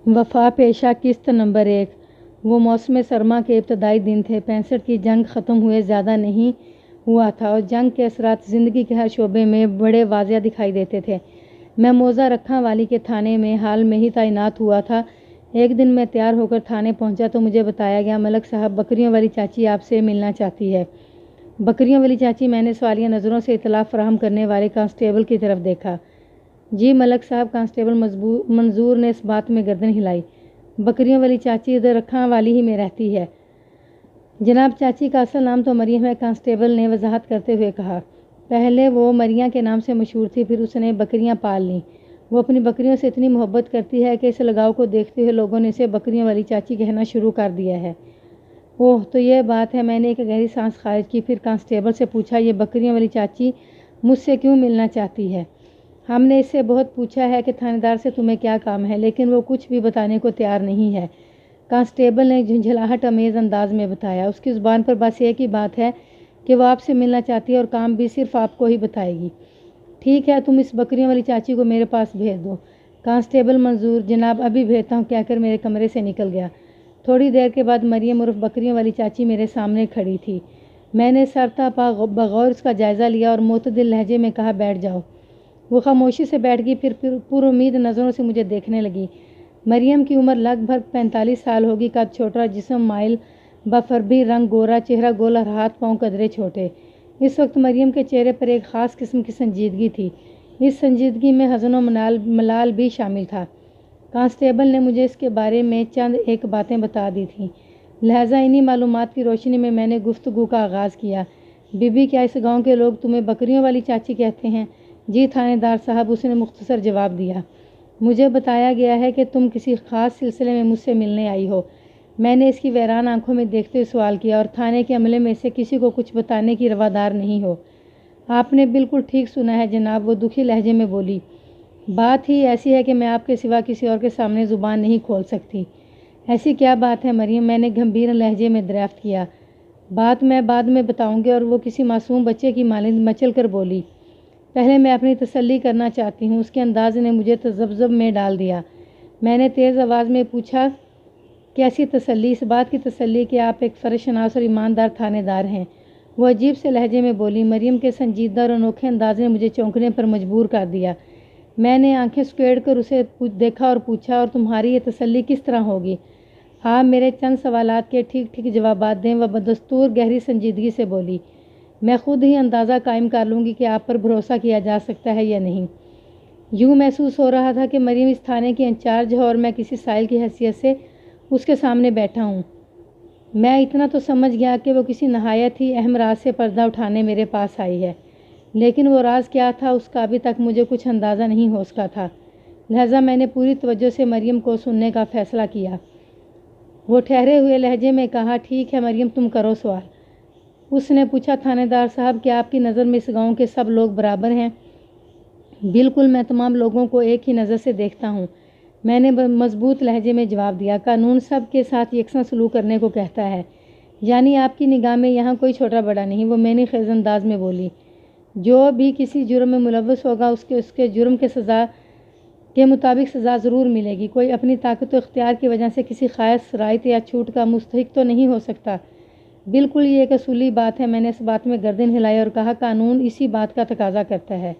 وفا پیشہ قسط نمبر 1۔ وہ موسم سرما کے ابتدائی دن تھے۔ 65 کی جنگ ختم ہوئے زیادہ نہیں ہوا تھا اور جنگ کے اثرات زندگی کے ہر شعبے میں بڑے واضح دکھائی دیتے تھے۔ میں موزہ رکھاں والی کے تھانے میں حال میں ہی تعینات ہوا تھا۔ ایک دن میں تیار ہو کر تھانے پہنچا تو مجھے بتایا گیا، ملک صاحب، بکریوں والی چاچی آپ سے ملنا چاہتی ہے۔ بکریوں والی چاچی؟ میں نے سوالیہ نظروں سے اطلاع فراہم کرنے والے کانسٹیبل کی طرف دیکھا۔ جی ملک صاحب، کانسٹیبل منظور نے اس بات میں گردن ہلائی۔ بکریوں والی چاچی ادھر رکھاں والی ہی میں رہتی ہے جناب۔ چاچی کا اصل نام تو مریم ہے، کانسٹیبل نے وضاحت کرتے ہوئے کہا۔ پہلے وہ مریاں کے نام سے مشہور تھی، پھر اس نے بکریاں پال لیں۔ وہ اپنی بکریوں سے اتنی محبت کرتی ہے کہ اس لگاؤ کو دیکھتے ہوئے لوگوں نے اسے بکریوں والی چاچی کہنا شروع کر دیا ہے۔ اوہ تو یہ بات ہے۔ میں نے ایک گہری سانس خارج کی، پھر کانسٹیبل سے پوچھا، یہ بکریوں والی چاچی مجھ سے کیوں ملنا چاہتی ہے؟ ہم نے اس سے بہت پوچھا ہے کہ تھانے دار سے تمہیں کیا کام ہے، لیکن وہ کچھ بھی بتانے کو تیار نہیں ہے، کانسٹیبل نے جھنجھلاہٹ امیز انداز میں بتایا۔ اس کی زبان پر بس ایک ہی بات ہے کہ وہ آپ سے ملنا چاہتی ہے اور کام بھی صرف آپ کو ہی بتائے گی۔ ٹھیک ہے، تم اس بکریوں والی چاچی کو میرے پاس بھیج دو۔ کانسٹیبل منظور، جناب ابھی بھیجتا ہوں کہہ کر میرے کمرے سے نکل گیا۔ تھوڑی دیر کے بعد مریم عرف بکریوں والی چاچی میرے سامنے کھڑی تھی۔ میں نے سر تا پا بغور اس کا جائزہ لیا اور معتدل لہجے میں کہا، بیٹھ جاؤ۔ وہ خاموشی سے بیٹھ گئی، پھر پر امید نظروں سے مجھے دیکھنے لگی۔ مریم کی عمر لگ بھگ 45 سال ہوگی، قد چھوٹا، جسم مائل، بفربی رنگ، گورا چہرہ، گول اور ہاتھ پاؤں قدرے چھوٹے۔ اس وقت مریم کے چہرے پر ایک خاص قسم کی سنجیدگی تھی۔ اس سنجیدگی میں حزن و ملال بھی شامل تھا۔ کانسٹیبل نے مجھے اس کے بارے میں چند ایک باتیں بتا دی تھیں، لہذا انہی معلومات کی روشنی میں میں نے گفتگو کا آغاز کیا۔ بی بی، کیا اس گاؤں کے لوگ تمہیں بکریوں والی چاچی کہتے ہیں؟ جی تھانے دار صاحب، اس نے مختصر جواب دیا۔ مجھے بتایا گیا ہے کہ تم کسی خاص سلسلے میں مجھ سے ملنے آئی ہو۔ میں نے اس کی ویران آنکھوں میں دیکھتے ہوئے سوال کیا، اور تھانے کے عملے میں سے کسی کو کچھ بتانے کی روادار نہیں ہو؟ آپ نے بالکل ٹھیک سنا ہے جناب، وہ دکھی لہجے میں بولی۔ بات ہی ایسی ہے کہ میں آپ کے سوا کسی اور کے سامنے زبان نہیں کھول سکتی۔ ایسی کیا بات ہے مریم؟ میں نے گھمبیر لہجے میں دریافت کیا۔ بات میں بعد میں بتاؤں گی، اور وہ کسی معصوم بچے کی مانند مچل کر بولی۔ پہلے میں اپنی تسلی کرنا چاہتی ہوں۔ اس کے انداز نے مجھے تذبذب میں ڈال دیا۔ میں نے تیز آواز میں پوچھا، کیسی تسلی؟ اس بات کی تسلی کہ آپ ایک فرض شناس اور ایماندار تھانے دار ہیں، وہ عجیب سے لہجے میں بولی۔ مریم کے سنجیدہ اور انوکھے انداز نے مجھے چونکنے پر مجبور کر دیا۔ میں نے آنکھیں سکیڑ کر اسے دیکھا اور پوچھا، اور تمہاری یہ تسلی کس طرح ہوگی؟ آپ میرے چند سوالات کے ٹھیک ٹھیک جوابات دیں۔ وہ بدستور گہری سنجیدگی سے بولی۔ میں خود ہی اندازہ قائم کر لوں گی کہ آپ پر بھروسہ کیا جا سکتا ہے یا نہیں۔ یوں محسوس ہو رہا تھا کہ مریم اس تھانے کی انچارج ہے اور میں کسی سائل کی حیثیت سے اس کے سامنے بیٹھا ہوں۔ میں اتنا تو سمجھ گیا کہ وہ کسی نہایت ہی اہم راز سے پردہ اٹھانے میرے پاس آئی ہے، لیکن وہ راز کیا تھا اس کا ابھی تک مجھے کچھ اندازہ نہیں ہو سکا تھا، لہذا میں نے پوری توجہ سے مریم کو سننے کا فیصلہ کیا۔ وہ ٹھہرے ہوئے لہجے میں کہا، ٹھیک ہے مریم، تم کرو سوال۔ اس نے پوچھا، تھانے دار صاحب، کیا آپ کی نظر میں اس گاؤں کے سب لوگ برابر ہیں؟ بالکل، میں تمام لوگوں کو ایک ہی نظر سے دیکھتا ہوں، میں نے مضبوط لہجے میں جواب دیا۔ قانون سب کے ساتھ یکساں سلوک کرنے کو کہتا ہے، یعنی آپ کی نگاہ میں یہاں کوئی چھوٹا بڑا نہیں، وہ معنی خیز انداز میں بولی۔ جو بھی کسی جرم میں ملوث ہوگا اس کے جرم کے سزا کے مطابق سزا ضرور ملے گی۔ کوئی اپنی طاقت و اختیار کی وجہ سے کسی خاص رعایت یا چھوٹ کا مستحق تو نہیں ہو سکتا۔ بالکل، یہ ایک اصولی بات ہے۔ میں نے اس بات میں گردن ہلائی اور کہا، قانون اسی بات کا تقاضا کرتا ہے۔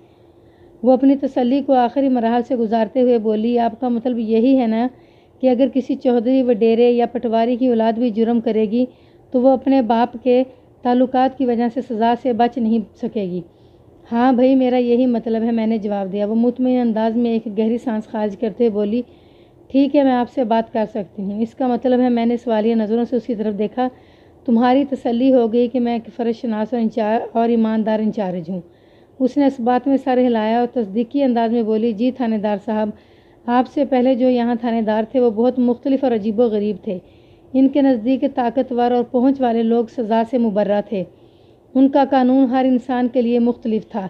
وہ اپنی تسلی کو آخری مراحل سے گزارتے ہوئے بولی، آپ کا مطلب یہی ہے نا کہ اگر کسی چودھری، وڈیرے یا پٹواری کی اولاد بھی جرم کرے گی تو وہ اپنے باپ کے تعلقات کی وجہ سے سزا سے بچ نہیں سکے گی؟ ہاں بھائی، میرا یہی مطلب ہے، میں نے جواب دیا۔ وہ مطمئن انداز میں ایک گہری سانس خارج کرتے ہوئے بولی، ٹھیک ہے، میں آپ سے بات کر سکتی ہوں۔ اس کا مطلب ہے، میں نے سوالیہ نظروں سے اس کی طرف دیکھا، تمہاری تسلی ہو گئی کہ میں ایک فرض شناس اور ایماندار انچارج ہوں؟ اس نے اس بات میں سر ہلایا اور تصدیقی انداز میں بولی، جی تھانے دار صاحب، آپ سے پہلے جو یہاں تھانے دار تھے وہ بہت مختلف اور عجیب و غریب تھے۔ ان کے نزدیک طاقتور اور پہنچ والے لوگ سزا سے مبرہ تھے، ان کا قانون ہر انسان کے لیے مختلف تھا۔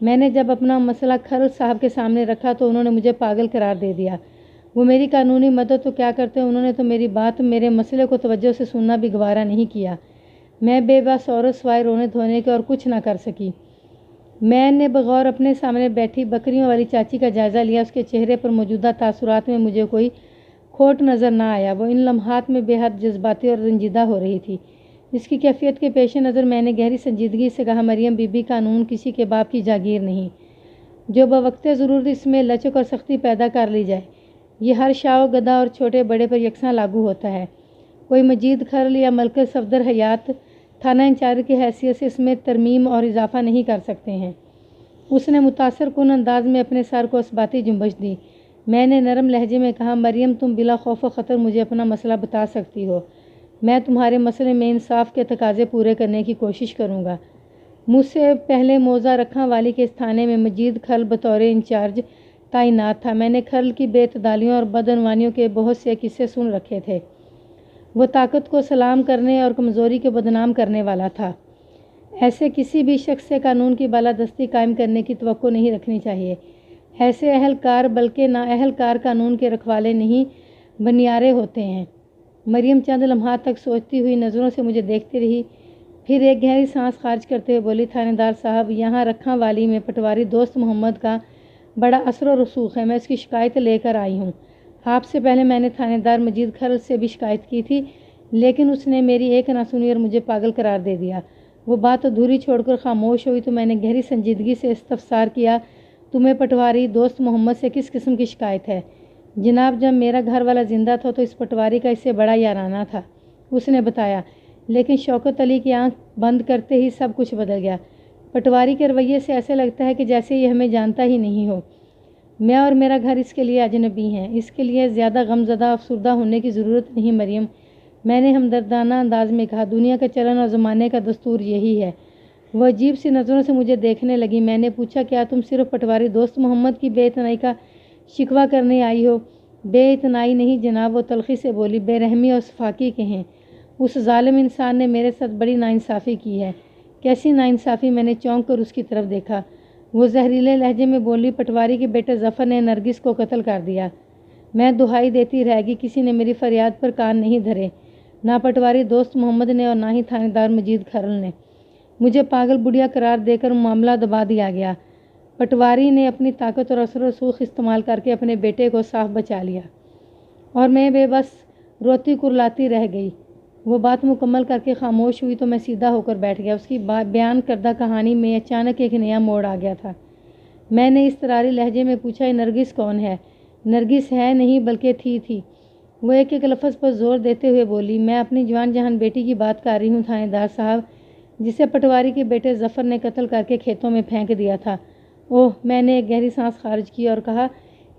میں نے جب اپنا مسئلہ کھرل صاحب کے سامنے رکھا تو انہوں نے مجھے پاگل قرار دے دیا۔ وہ میری قانونی مدد تو کیا کرتے، انہوں نے تو میرے مسئلے کو توجہ سے سننا بھی گوارا نہیں کیا۔ میں بے بس عورت سوائے رونے دھونے کے اور کچھ نہ کر سکی۔ میں نے بغور اپنے سامنے بیٹھی بکریوں والی چاچی کا جائزہ لیا۔ اس کے چہرے پر موجودہ تاثرات میں مجھے کوئی کھوٹ نظر نہ آیا۔ وہ ان لمحات میں بے حد جذباتی اور رنجیدہ ہو رہی تھی۔ اس کی کیفیت کے پیش نظر میں نے گہری سنجیدگی سے کہا، مریم بی بی، قانون کسی کے باپ کی جاگیر نہیں جو بوقت ضرورت اس میں لچک اور سختی پیدا کر لی جائے۔ یہ ہر شاہ و گدھا اور چھوٹے بڑے پر یکساں لاگو ہوتا ہے۔ کوئی مجید کھرل یا ملکہ صفدر حیات تھانہ انچارج کی حیثیت سے اس میں ترمیم اور اضافہ نہیں کر سکتے ہیں۔ اس نے متاثر کن انداز میں اپنے سر کو اثباتی جنبش دی۔ میں نے نرم لہجے میں کہا، مریم تم بلا خوف و خطر مجھے اپنا مسئلہ بتا سکتی ہو۔ میں تمہارے مسئلے میں انصاف کے تقاضے پورے کرنے کی کوشش کروں گا۔ مجھ سے پہلے موضع رکھاں والی کے اس تھانے میں مجید کھرل بطور انچارج تعینات تھا۔ میں نے کھرل کی بے اعتدالیوں اور بدعنوانیوں کے بہت سے قصے سن رکھے تھے۔ وہ طاقت کو سلام کرنے اور کمزوری کو بدنام کرنے والا تھا۔ ایسے کسی بھی شخص سے قانون کی بالادستی قائم کرنے کی توقع نہیں رکھنی چاہیے۔ ایسے اہلکار بلکہ نااہلکار قانون کے رکھوالے نہیں بنیارے ہوتے ہیں۔ مریم چند لمحات تک سوچتی ہوئی نظروں سے مجھے دیکھتی رہی، پھر ایک گہری سانس خارج کرتے ہوئے بولی، تھانے دار صاحب، یہاں رکھاں والی میں پٹواری دوست محمد کا بڑا اثر و رسوخ ہے۔ میں اس کی شکایت لے کر آئی ہوں۔ آپ سے پہلے میں نے تھانے دار مجید کھرل سے بھی شکایت کی تھی، لیکن اس نے میری ایک نہ سنی اور مجھے پاگل قرار دے دیا۔ وہ بات ادھوری چھوڑ کر خاموش ہوئی تو میں نے گہری سنجیدگی سے استفسار کیا، تمہیں پٹواری دوست محمد سے کس قسم کی شکایت ہے؟ جناب، جب میرا گھر والا زندہ تھا تو اس پٹواری کا اس سے بڑا یارانہ تھا، اس نے بتایا۔ لیکن شوکت علی کی آنکھ بند کرتے ہی سب کچھ بدل گیا۔ پٹواری کے رویے سے ایسے لگتا ہے کہ جیسے یہ ہمیں جانتا ہی نہیں ہو۔ میں اور میرا گھر اس کے لیے اجنبی ہیں۔ اس کے لیے زیادہ غمزدہ افسردہ ہونے کی ضرورت نہیں مریم، میں نے ہمدردانہ انداز میں کہا، دنیا کا چلن اور زمانے کا دستور یہی ہے۔ وہ عجیب سی نظروں سے مجھے دیکھنے لگی۔ میں نے پوچھا، کیا تم صرف پٹواری دوست محمد کی بے اعتنائی کا شکوہ کرنے آئی ہو؟ بے اعتنائی نہیں جناب، وہ تلخی سے بولی، بے رحمی اور سفاکی کہیں۔ اس ظالم انسان نے میرے ساتھ بڑی ناانصافی کی ہے۔ کیسی ناانصافی؟ میں نے چونک کر اس کی طرف دیکھا۔ وہ زہریلے لہجے میں بولی، پٹواری کے بیٹے ظفر نے نرگس کو قتل کر دیا۔ میں دہائی دیتی رہ گئی، کسی نے میری فریاد پر کان نہیں دھرے، نہ پٹواری دوست محمد نے اور نہ ہی تھانے دار مجید کھرل نے۔ مجھے پاگل بڑھیا قرار دے کر معاملہ دبا دیا گیا۔ پٹواری نے اپنی طاقت اور اثر و رسوخ استعمال کر کے اپنے بیٹے کو صاف بچا لیا اور میں بے بس روتی کرلاتی رہ گئی۔ وہ بات مکمل کر کے خاموش ہوئی تو میں سیدھا ہو کر بیٹھ گیا۔ اس کی بیان کردہ کہانی میں اچانک ایک نیا موڑ آ گیا تھا۔ میں نے اضطراری لہجے میں پوچھا، یہ نرگس کون ہے؟ نرگس ہے نہیں بلکہ تھی۔ وہ ایک ایک لفظ پر زور دیتے ہوئے بولی، میں اپنی جوان جہان بیٹی کی بات کر رہی ہوں تھانے دار صاحب، جسے پٹواری کے بیٹے ظفر نے قتل کر کے کھیتوں میں پھینک دیا تھا۔ اوہ، میں نے ایک گہری سانس خارج کی اور کہا،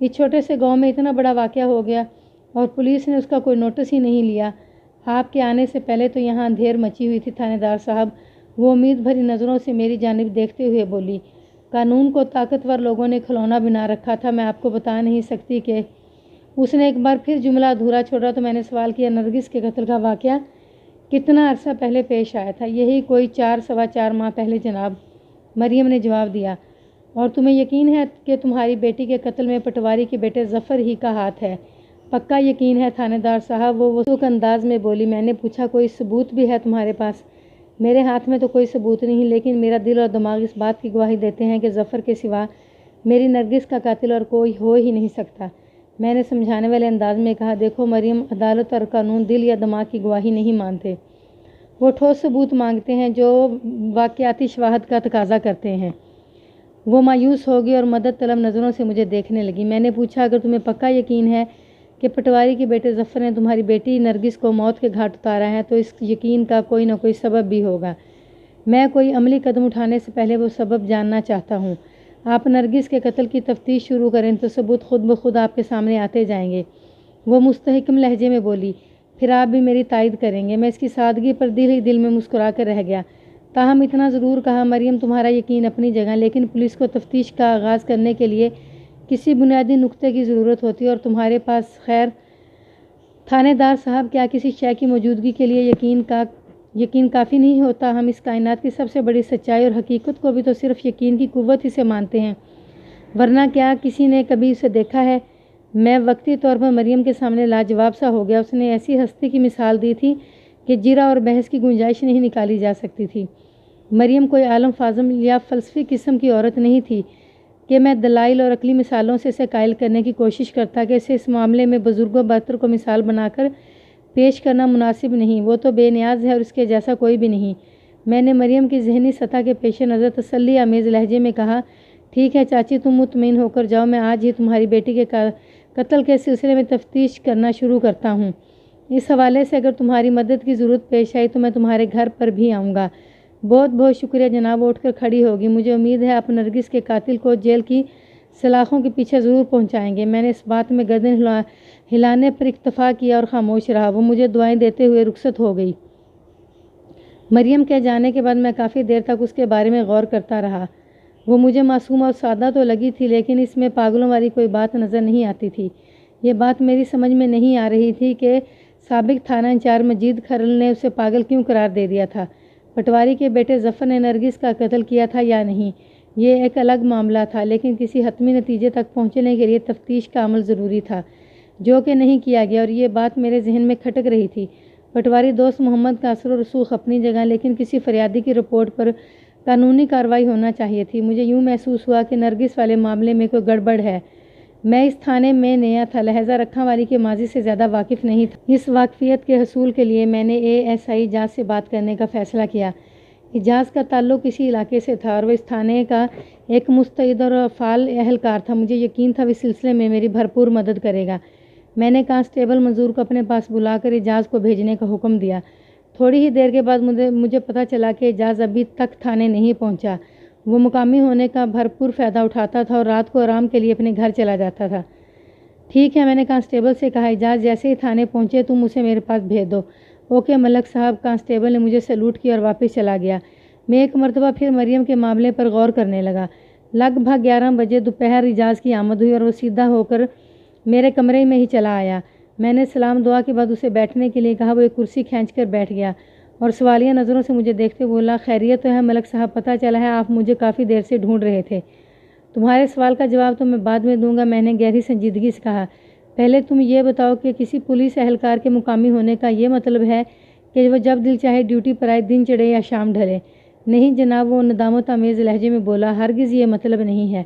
اس چھوٹے سے گاؤں میں اتنا بڑا واقعہ ہو گیا اور پولیس نے اس کا کوئی نوٹس ہی نہیں لیا۔ آپ کے آنے سے پہلے تو یہاں اندھیر مچی ہوئی تھی تھانے دار صاحب۔ وہ امید بھری نظروں سے میری جانب دیکھتے ہوئے بولی، قانون کو طاقتور لوگوں نے کھلونا بنا رکھا تھا، میں آپ کو بتا نہیں سکتی کہ… اس نے ایک بار پھر جملہ ادھورا چھوڑا تو میں نے سوال کیا، نرگس کے قتل کا واقعہ کتنا عرصہ پہلے پیش آیا تھا؟ یہی کوئی 4 ماہ پہلے جناب، مریم نے جواب دیا۔ اور تمہیں یقین ہے کہ تمہاری بیٹی کے قتل میں پٹواری کے بیٹے ظفر ہی کا ہاتھ ہے؟ پکا یقین ہے تھانے دار صاحب، وہ وثوق انداز میں بولی۔ میں نے پوچھا، کوئی ثبوت بھی ہے تمہارے پاس؟ میرے ہاتھ میں تو کوئی ثبوت نہیں، لیکن میرا دل اور دماغ اس بات کی گواہی دیتے ہیں کہ ظفر کے سوا میری نرگس کا قاتل اور کوئی ہو ہی نہیں سکتا۔ میں نے سمجھانے والے انداز میں کہا، دیکھو مریم، عدالت اور قانون دل یا دماغ کی گواہی نہیں مانتے، وہ ٹھوس ثبوت مانگتے ہیں جو واقعاتی شواہد کا تقاضا کرتے ہیں۔ وہ مایوس ہو گئی اور مدد طلب نظروں سے مجھے دیکھنے لگی۔ میں نے پوچھا، اگر تمہیں پکا یقین ہے کہ پٹواری کے بیٹے ظفر نے تمہاری بیٹی نرگس کو موت کے گھاٹ اتارا ہے تو اس یقین کا کوئی نہ کوئی سبب بھی ہوگا۔ میں کوئی عملی قدم اٹھانے سے پہلے وہ سبب جاننا چاہتا ہوں۔ آپ نرگس کے قتل کی تفتیش شروع کریں تو ثبوت خود بخود آپ کے سامنے آتے جائیں گے، وہ مستحکم لہجے میں بولی، پھر آپ بھی میری تائید کریں گے۔ میں اس کی سادگی پر دل ہی دل میں مسکرا کر رہ گیا۔ تاہم اتنا ضرور کہا، مریم تمہارا یقین اپنی جگہ، لیکن پولیس کو تفتیش کا آغاز کرنے کے لیے کسی بنیادی نقطے کی ضرورت ہوتی ہے اور تمہارے پاس خیر تھانے دار صاحب، کیا کسی شے کی موجودگی کے لیے یقین کافی نہیں ہوتا؟ ہم اس کائنات کی سب سے بڑی سچائی اور حقیقت کو بھی تو صرف یقین کی قوت ہی سے مانتے ہیں، ورنہ کیا کسی نے کبھی اسے دیکھا ہے؟ میں وقتی طور پر مریم کے سامنے لاجواب سا ہو گیا۔ اس نے ایسی ہستی کی مثال دی تھی کہ جرا اور بحث کی گنجائش نہیں نکالی جا سکتی تھی۔ مریم کوئی عالم فاضل یا فلسفی قسم کی عورت نہیں تھی کہ میں دلائل اور عقلی مثالوں سے اسے قائل کرنے کی کوشش کرتا کہ اسے اس معاملے میں بزرگوں برتر کو مثال بنا کر پیش کرنا مناسب نہیں، وہ تو بے نیاز ہے اور اس کے جیسا کوئی بھی نہیں۔ میں نے مریم کی ذہنی سطح کے پیش نظر تسلی آمیز لہجے میں کہا، ٹھیک ہے چاچی، تم مطمئن ہو کر جاؤ، میں آج ہی تمہاری بیٹی کے قتل کے سلسلے میں تفتیش کرنا شروع کرتا ہوں۔ اس حوالے سے اگر تمہاری مدد کی ضرورت پیش آئی تو میں تمہارے گھر پر بھی آؤں گا۔ بہت بہت شکریہ جناب۔ اٹھ کر کھڑی ہوگی۔ مجھے امید ہے آپ نرگس کے قاتل کو جیل کی سلاخوں کے پیچھے ضرور پہنچائیں گے۔ میں نے اس بات میں گردن ہلانے پر اکتفا کیا اور خاموش رہا۔ وہ مجھے دعائیں دیتے ہوئے رخصت ہو گئی۔ مریم کے جانے کے بعد میں کافی دیر تک اس کے بارے میں غور کرتا رہا۔ وہ مجھے معصوم اور سادہ تو لگی تھی، لیکن اس میں پاگلوں والی کوئی بات نظر نہیں آتی تھی۔ یہ بات میری سمجھ میں نہیں آ رہی تھی کہ سابق تھانہ انچارج مجید کھرل نے اسے پاگل کیوں قرار دے دیا تھا۔ پٹواری کے بیٹے ظفر نے نرگس کا قتل کیا تھا یا نہیں، یہ ایک الگ معاملہ تھا، لیکن کسی حتمی نتیجے تک پہنچنے کے لیے تفتیش کا عمل ضروری تھا، جو کہ نہیں کیا گیا، اور یہ بات میرے ذہن میں کھٹک رہی تھی۔ پٹواری دوست محمد کا اثر و رسوخ اپنی جگہ، لیکن کسی فریادی کی رپورٹ پر قانونی کارروائی ہونا چاہیے تھی۔ مجھے یوں محسوس ہوا کہ نرگس والے معاملے میں کوئی گڑبڑ ہے۔ میں اس تھانے میں نیا تھا، لہذا رکھا والی کے ماضی سے زیادہ واقف نہیں تھا۔ اس واقفیت کے حصول کے لیے میں نے ASI اجاز سے بات کرنے کا فیصلہ کیا۔ اجاز کا تعلق اسی علاقے سے تھا اور وہ اس تھانے کا ایک مستعد اور فعال اہلکار تھا۔ مجھے یقین تھا وہ اس سلسلے میں میری بھرپور مدد کرے گا۔ میں نے کانسٹیبل منظور کو اپنے پاس بلا کر اجاز کو بھیجنے کا حکم دیا۔ تھوڑی ہی دیر کے بعد مجھے پتہ چلا کہ اجاز ابھی تک تھانے نہیں پہنچا۔ وہ مقامی ہونے کا بھرپور فائدہ اٹھاتا تھا اور رات کو آرام کے لیے اپنے گھر چلا جاتا تھا۔ ٹھیک ہے، میں نے کانسٹیبل سے کہا، اجاز جیسے ہی تھانے پہنچے تم اسے میرے پاس بھیج دو۔ اوکے ملک صاحب۔ کانسٹیبل نے مجھے سلوٹ کیا اور واپس چلا گیا۔ میں ایک مرتبہ پھر مریم کے معاملے پر غور کرنے لگا۔ لگ بھگ 11 بجے دوپہر اجاز کی آمد ہوئی اور وہ سیدھا ہو کر میرے کمرے میں ہی چلا آیا۔ میں نے سلام دعا کے بعد اسے بیٹھنے کے لیے کہا۔ وہ ایک کرسی کھینچ کر بیٹھ گیا اور سوالیہ نظروں سے مجھے دیکھتے بولا، خیریت تو ہے ملک صاحب؟ پتہ چلا ہے آپ مجھے کافی دیر سے ڈھونڈ رہے تھے۔ تمہارے سوال کا جواب تو میں بعد میں دوں گا، میں نے گہری سنجیدگی سے کہا۔ پہلے تم یہ بتاؤ کہ کسی پولیس اہلکار کے مقامی ہونے کا یہ مطلب ہے کہ وہ جب دل چاہے ڈیوٹی پر آئے، دن چڑھے یا شام ڈھلے؟ نہیں جناب، وہ ندامت آمیز لہجے میں بولا، ہرگز یہ مطلب نہیں ہے۔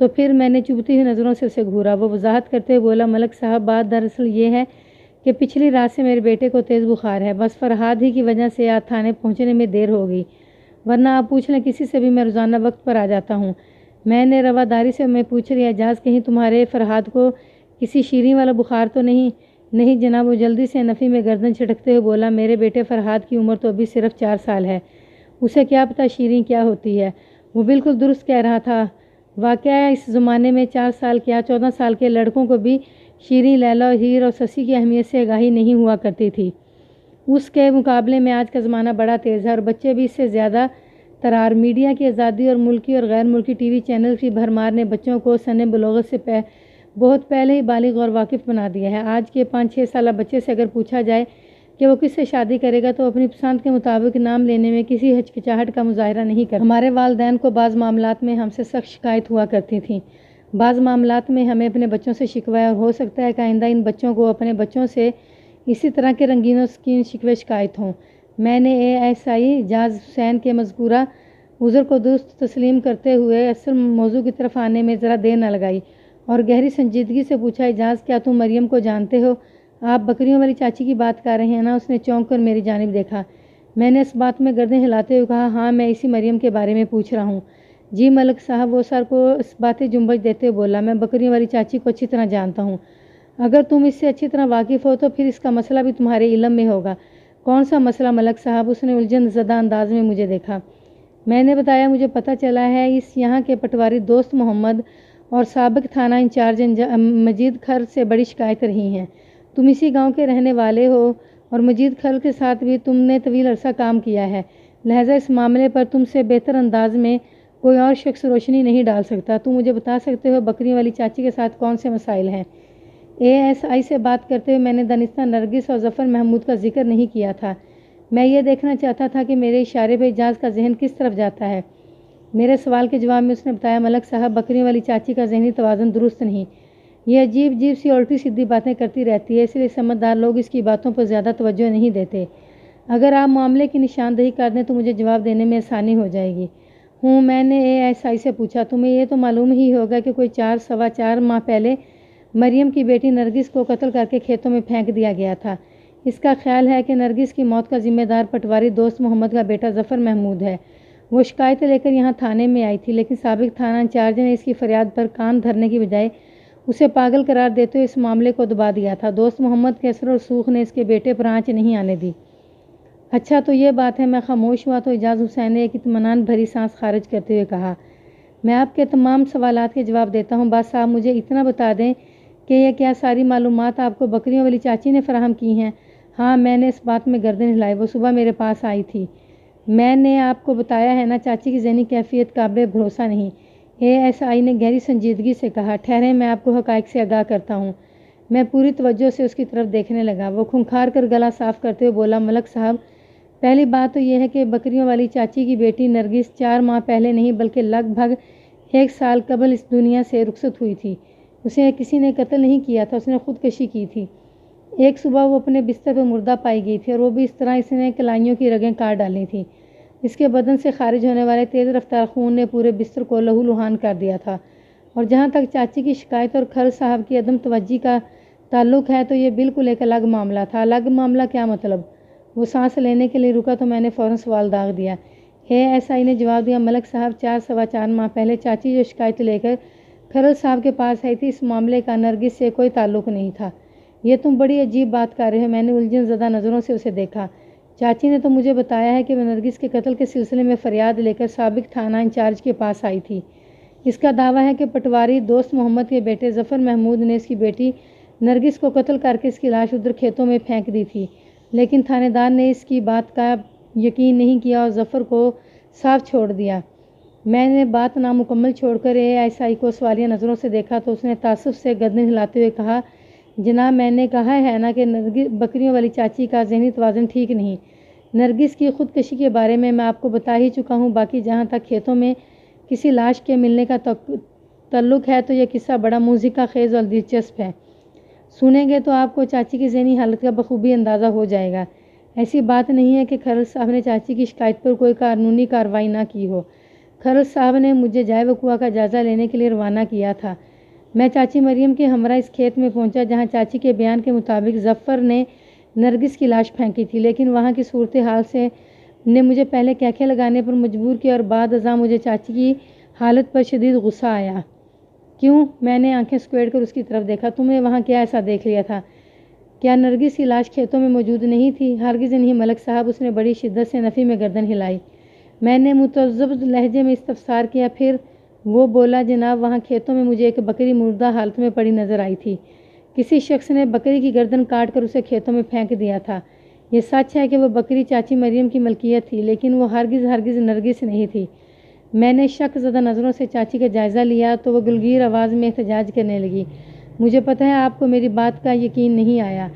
تو پھر؟ میں نے چبھتی ہوئی نظروں سے اسے گھورا۔ وہ وضاحت کرتے ہوئے بولا، ملک صاحب بات دراصل یہ ہے کہ پچھلی رات سے میرے بیٹے کو تیز بخار ہے، بس فرہاد ہی کی وجہ سے آج تھانے پہنچنے میں دیر ہو گئی، ورنہ آپ پوچھ لیں کسی سے بھی میں روزانہ وقت پر آ جاتا ہوں۔ میں نے رواداری سے میں پوچھ رہی، اجاز کہیں تمہارے فرہاد کو کسی شیریں والا بخار تو نہیں؟ نہیں جناب، وہ جلدی سے نفی میں گردن چھٹکتے ہوئے بولا، میرے بیٹے فرہاد کی عمر تو ابھی صرف 4 سال ہے، اسے کیا پتہ شیریں کیا ہوتی ہے؟ وہ بالکل درست کہہ رہا تھا۔ واقعہ اس زمانے میں 4 سال کیا 14 سال کے لڑکوں کو بھی شیریں، لیلا، ہیر اور سسی کی اہمیت سے آگاہی نہیں ہوا کرتی تھی۔ اس کے مقابلے میں آج کا زمانہ بڑا تیز ہے اور بچے بھی اس سے زیادہ ترار۔ میڈیا کی آزادی اور ملکی اور غیر ملکی ٹی وی چینلز کی بھرمار نے بچوں کو سن بلوغت سے بہت پہلے ہی بالغ اور واقف بنا دیا ہے۔ آج کے 5-6 سالہ بچے سے اگر پوچھا جائے کہ وہ کس سے شادی کرے گا تو اپنی پسند کے مطابق نام لینے میں کسی ہچکچاہٹ کا مظاہرہ نہیں کرتا۔ ہمارے والدین کو بعض معاملات میں ہم سے سخت شکایت ہوا کرتی تھی، بعض معاملات میں ہمیں اپنے بچوں سے شکوہ ہے، اور ہو سکتا ہے کہ آئندہ ان بچوں کو اپنے بچوں سے اسی طرح کے رنگین و سکین شکوے شکایت ہوں۔ میں نے ASI اجاز حسین کے مذکورہ عذر کو درست تسلیم کرتے ہوئے اصل موضوع کی طرف آنے میں ذرا دیر نہ لگائی اور گہری سنجیدگی سے پوچھا، اجاز کیا تم مریم کو جانتے ہو؟ آپ بکریوں والی چاچی کی بات کر رہے ہیں نا؟ اس نے چونک کر میری جانب دیکھا۔ میں نے اس بات میں گردن ہلاتے ہوئے کہا، ہاں میں اسی مریم کے بارے میں پوچھ رہا ہوں۔ جی ملک صاحب، وہ سر کو اس باتیں جنبش دیتے ہوئے بولا، میں بکریوں والی چاچی کو اچھی طرح جانتا ہوں۔ اگر تم اس سے اچھی طرح واقف ہو تو پھر اس کا مسئلہ بھی تمہارے علم میں ہوگا۔ کون سا مسئلہ ملک صاحب؟ اس نے الجھن زدہ انداز میں مجھے دیکھا۔ میں نے بتایا، مجھے پتہ چلا ہے اس یہاں کے پٹواری دوست محمد اور سابق تھانہ انچارج مجید کھرل سے بڑی شکایت رہی ہیں۔ تم اسی گاؤں کے رہنے والے ہو اور مجید کھرل کے ساتھ بھی تم نے طویل عرصہ کام کیا ہے، لہذا اس معاملے پر تم سے بہتر انداز میں کوئی اور شخص روشنی نہیں ڈال سکتا۔ تم مجھے بتا سکتے ہو بکریوں والی چاچی کے ساتھ کون سے مسائل ہیں؟ ASI سے بات کرتے ہوئے میں نے دانستہ نرگس اور ظفر محمود کا ذکر نہیں کیا تھا۔ میں یہ دیکھنا چاہتا تھا کہ میرے اشارے پہ اجاز کا ذہن کس طرف جاتا ہے۔ میرے سوال کے جواب میں اس نے بتایا، ملک صاحب بکریوں والی چاچی کا ذہنی توازن درست نہیں، یہ عجیب سی الٹی سیدھی باتیں کرتی رہتی ہے، اس لیے سمجھدار لوگ اس کی باتوں پر زیادہ توجہ نہیں دیتے۔ اگر آپ معاملے کی نشاندہی کر دیں تو مجھے جواب دینے میں آسانی ہو جائے گی۔ ہوں۔ میں نے ASI سے پوچھا، تمہیں یہ تو معلوم ہی ہوگا کہ کوئی 4 ماہ پہلے مریم کی بیٹی نرگس کو قتل کر کے کھیتوں میں پھینک دیا گیا تھا۔ اس کا خیال ہے کہ نرگس کی موت کا ذمہ دار پٹواری دوست محمد کا بیٹا ظفر محمود ہے۔ وہ شکایت لے کر یہاں تھانے میں آئی تھی، لیکن سابق تھانہ انچارج نے اس کی فریاد پر کان دھرنے کی بجائے اسے پاگل قرار دیتے ہوئے اس معاملے کو دبا دیا تھا۔ دوست محمد کے اثر و رسوخ نے اس کے بیٹے پر آنچ نہیں آنے دی۔ اچھا تو یہ بات ہے۔ میں خاموش ہوا تو اعجاز حسین نے ایک اطمینان بھری سانس خارج کرتے ہوئے کہا، میں آپ کے تمام سوالات کے جواب دیتا ہوں۔ بس آپ مجھے اتنا بتا دیں کہ یہ کیا ساری معلومات آپ کو بکریوں والی چاچی نے فراہم کی ہیں؟ ہاں، میں نے اس بات میں گردن ہلائی۔ وہ صبح میرے پاس آئی تھی۔ میں نے آپ کو بتایا ہے نا، چاچی کی ذہنی کیفیت قابل بھروسہ نہیں۔ ASI نے گہری سنجیدگی سے کہا، ٹھہریں، میں آپ کو حقائق سے آگاہ کرتا ہوں۔ میں پوری توجہ سے اس کی طرف دیکھنے لگا۔ وہ کھنکھار کر گلا صاف کرتے ہوئے بولا، ملک صاحب، پہلی بات تو یہ ہے کہ بکریوں والی چاچی کی بیٹی نرگس 4 ماہ پہلے نہیں بلکہ لگ بھگ 1 سال قبل اس دنیا سے رخصت ہوئی تھی۔ اسے کسی نے قتل نہیں کیا تھا، اس نے خودکشی کی تھی۔ ایک صبح وہ اپنے بستر پر مردہ پائی گئی تھی اور وہ بھی اس طرح اس نے کلائیوں کی رگیں کاٹ ڈالی تھیں۔ اس کے بدن سے خارج ہونے والے تیز رفتار خون نے پورے بستر کو لہو لہان کر دیا تھا۔ اور جہاں تک چاچی کی شکایت اور کھل صاحب کی عدم توجہی کا تعلق ہے تو یہ بالکل ایک الگ معاملہ تھا۔ الگ معاملہ کیا مطلب؟ وہ سانس لینے کے لیے رکا تو میں نے فوراً سوال داغ دیا۔ ASI نے جواب دیا، ملک صاحب، 4 ماہ پہلے چاچی جو شکایت لے کر کھرل صاحب کے پاس آئی تھی، اس معاملے کا نرگس سے کوئی تعلق نہیں تھا۔ یہ تم بڑی عجیب بات کر رہے ہو۔ میں نے الجھن زدہ نظروں سے اسے دیکھا۔ چاچی نے تو مجھے بتایا ہے کہ وہ نرگس کے قتل کے سلسلے میں فریاد لے کر سابق تھانہ انچارج کے پاس آئی تھی۔ اس کا دعویٰ ہے کہ پٹواری دوست محمد کے بیٹے ظفر محمود نے اس کی بیٹی نرگس کو قتل کر کے اس کی لاش ادھر کھیتوں میں پھینک دی تھی، لیکن تھانے دار نے اس کی بات کا یقین نہیں کیا اور ظفر کو صاف چھوڑ دیا۔ میں نے بات نامکمل چھوڑ کر ASI کو سوالیہ نظروں سے دیکھا تو اس نے تعصب سے گردن ہلاتے ہوئے کہا، جناب، میں نے کہا ہے نا کہ بکریوں والی چاچی کا ذہنی توازن ٹھیک نہیں۔ نرگس کی خودکشی کے بارے میں آپ کو بتا ہی چکا ہوں۔ باقی جہاں تک کھیتوں میں کسی لاش کے ملنے کا تعلق ہے تو یہ قصہ بڑا موزیقہ خیز اور دلچسپ ہے۔ سنیں گے تو آپ کو چاچی کی ذہنی حالت کا بخوبی اندازہ ہو جائے گا۔ ایسی بات نہیں ہے کہ کھرل صاحب نے چاچی کی شکایت پر کوئی قانونی کارروائی نہ کی ہو۔ کھرل صاحب نے مجھے جائے وقوع کا جائزہ لینے کے لیے روانہ کیا تھا۔ میں چاچی مریم کے ہمراہ اس کھیت میں پہنچا جہاں چاچی کے بیان کے مطابق ظفر نے نرگس کی لاش پھینکی تھی، لیکن وہاں کی صورتحال نے مجھے پہلے کہکھے لگانے پر مجبور کیا اور بعد ازاں مجھے چاچی کی حالت پر شدید غصہ آیا۔ کیوں؟ میں نے آنکھیں سکیڑ کر اس کی طرف دیکھا۔ تم نے وہاں کیا ایسا دیکھ لیا تھا؟ کیا نرگس کی لاش کھیتوں میں موجود نہیں تھی؟ ہرگز نہیں ملک صاحب، اس نے بڑی شدت سے نفی میں گردن ہلائی۔ میں نے متذبذب لہجے میں استفسار کیا، پھر وہ بولا، جناب، وہاں کھیتوں میں مجھے ایک بکری مردہ حالت میں پڑی نظر آئی تھی۔ کسی شخص نے بکری کی گردن کاٹ کر اسے کھیتوں میں پھینک دیا تھا۔ یہ سچ ہے کہ وہ بکری چاچی مریم کی ملکیت تھی، لیکن وہ ہرگز نرگس نہیں تھی۔ میں نے شک زدہ نظروں سے چاچی کا جائزہ لیا تو وہ گلگیر آواز میں احتجاج کرنے لگی، مجھے پتہ ہے آپ کو میری بات کا یقین نہیں آیا،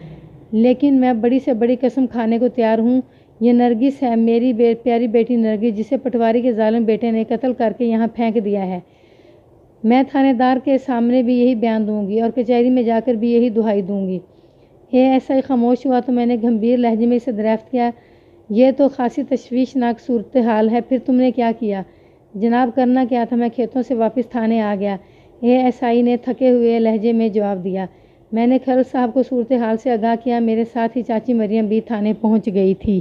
لیکن میں بڑی سے بڑی قسم کھانے کو تیار ہوں، یہ نرگس ہے، میری پیاری بیٹی نرگس، جسے پٹواری کے ظالم بیٹے نے قتل کر کے یہاں پھینک دیا ہے۔ میں تھانے دار کے سامنے بھی یہی بیان دوں گی اور کچہری میں جا کر بھی یہی دہائی دوں گی۔ ASI خاموش ہوا تو میں نے گمبھیر لہجے میں اسے دریافت کیا، یہ تو خاصی تشویشناک صورتحال ہے، پھر تم نے کیا کیا؟ جناب، کرنا کیا تھا، میں کھیتوں سے واپس تھانے آ گیا، ASI نے تھکے ہوئے لہجے میں جواب دیا۔ میں نے کھرل صاحب کو صورتحال سے آگاہ کیا، میرے ساتھ ہی چاچی مریم بھی تھانے پہنچ گئی تھی۔